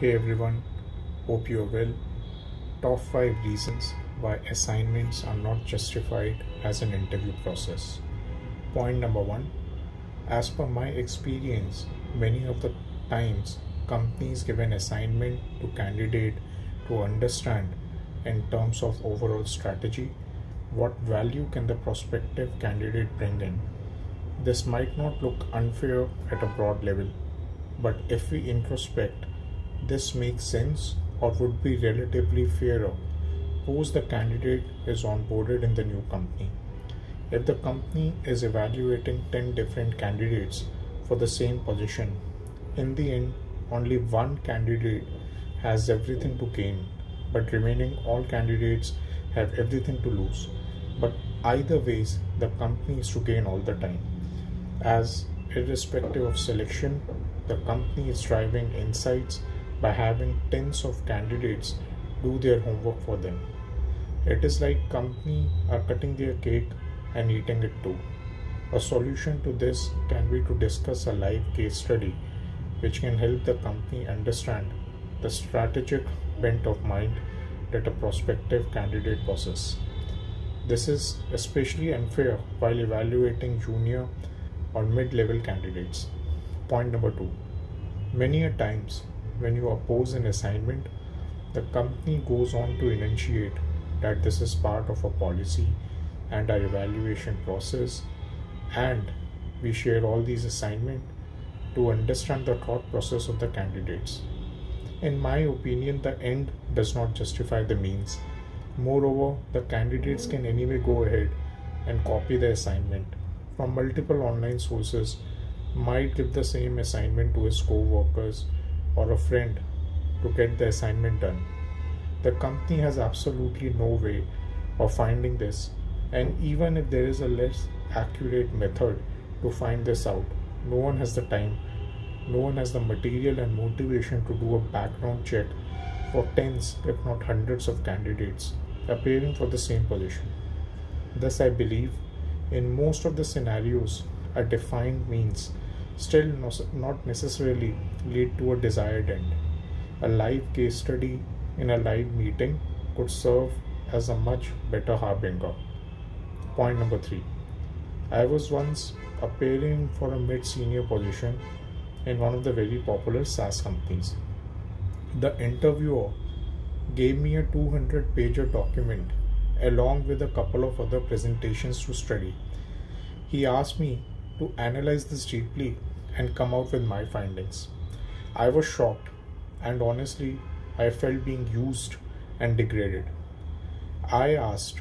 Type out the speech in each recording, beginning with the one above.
Hey everyone, hope you're well. Top 5 reasons why assignments are not justified as an interview process. Point number 1. As per my experience, many of the times companies give an assignment to candidate to understand in terms of overall strategy what value can the prospective candidate bring in. This might not look unfair at a broad level, but if we introspect, this makes sense or would be relatively fairer. Suppose the candidate is onboarded in the new company. If the company is evaluating 10 different candidates for the same position, in the end, only one candidate has everything to gain, but remaining all candidates have everything to lose. But either ways, the company is to gain all the time. As irrespective of selection, the company is driving insights by having tens of candidates do their homework for them. It is like company are cutting their cake and eating it too. A solution to this can be to discuss a live case study which can help the company understand the strategic bent of mind that a prospective candidate possesses. This is especially unfair while evaluating junior or mid-level candidates. Point number 2. Many a times when you oppose an assignment, the company goes on to enunciate that this is part of a policy and our evaluation process, and we share all these assignments to understand the thought process of the candidates. In my opinion, the end does not justify the means. Moreover, the candidates can anyway go ahead and copy the assignment from multiple online sources, might give the same assignment to his co-workers or a friend to get the assignment done. The company has absolutely no way of finding this, and even if there is a less accurate method to find this out, no one has the time, no one has the material and motivation to do a background check for tens if not hundreds of candidates appearing for the same position. Thus, I believe in most of the scenarios, a defined means still not necessarily lead to a desired end. A live case study in a live meeting could serve as a much better harbinger. Point number 3. I was once appearing for a mid-senior position in one of the very popular SaaS companies. The interviewer gave me a 200-pager document along with a couple of other presentations to study. He asked me to analyze this deeply and come out with my findings. I was shocked, and honestly, I felt being used and degraded. I asked,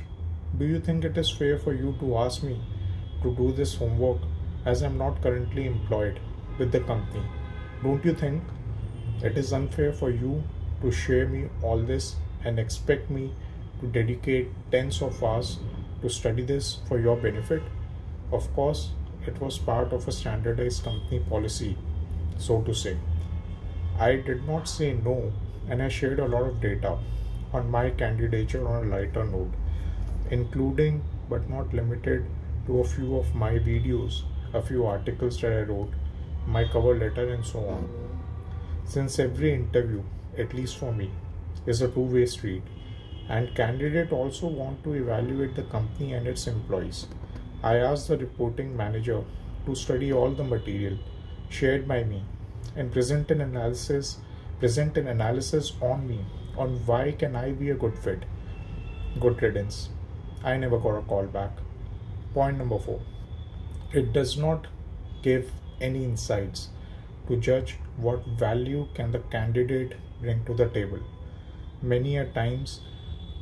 "Do you think it is fair for you to ask me to do this homework as I am not currently employed with the company? Don't you think it is unfair for you to share me all this and expect me to dedicate tens of hours to study this for your benefit?" Of course, it was part of a standardized company policy, so to say. I did not say no, and I shared a lot of data on my candidature on a lighter note, including but not limited to a few of my videos, a few articles that I wrote, my cover letter, and so on. Since every interview, at least for me, is a two-way street, and candidate also want to evaluate the company and its employees, I asked the reporting manager to study all the material shared by me and present an analysis on me on why can I be a good fit. Good riddance. I never got a call back. Point number 4. It does not give any insights to judge what value can the candidate bring to the table. Many a times,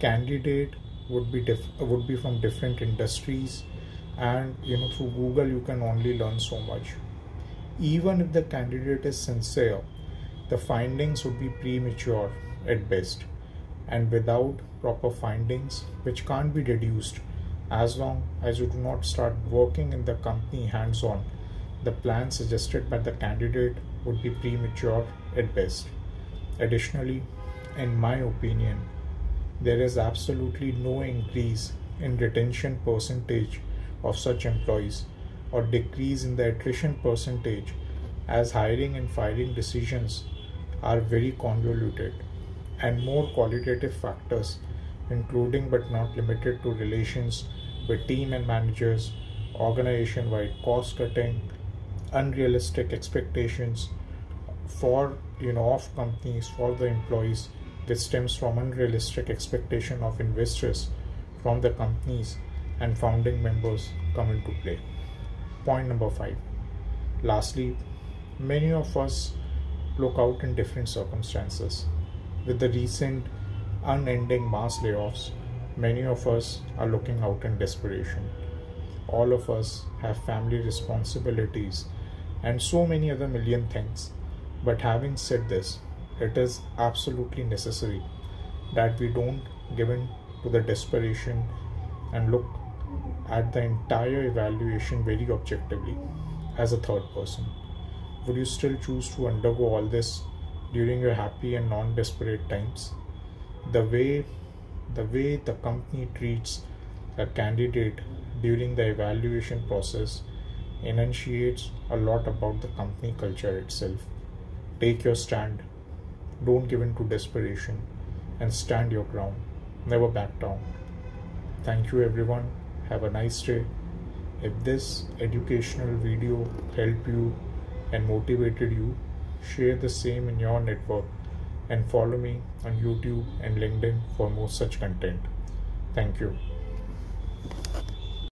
candidate would be from different industries, and through Google you can only learn so much. Even if the candidate is sincere, the findings would be premature at best, and without proper findings which can't be deduced as long as you do not start working in the company hands-on, the plan suggested by the candidate would be premature at best. Additionally, in my opinion, there is absolutely no increase in retention percentage of such employees or decrease in the attrition percentage, as hiring and firing decisions are very convoluted, and more qualitative factors, including but not limited to relations with team and managers, organization wide cost cutting, unrealistic expectations for of companies for the employees, which stems from unrealistic expectation of investors from the companies and founding members come into play. Point number 5. Lastly, many of us look out in different circumstances. With the recent unending mass layoffs, many of us are looking out in desperation. All of us have family responsibilities and so many other million things. But having said this, it is absolutely necessary that we don't give in to the desperation and look at the entire evaluation very objectively as a third person. Would you still choose to undergo all this during your happy and non-desperate times? The way the company treats a candidate during the evaluation process enunciates a lot about the company culture itself. Take your stand, don't give in to desperation, and stand your ground. Never back down. Thank you everyone. Have a nice day. If this educational video helped you and motivated you, share the same in your network and follow me on YouTube and LinkedIn for more such content. Thank you.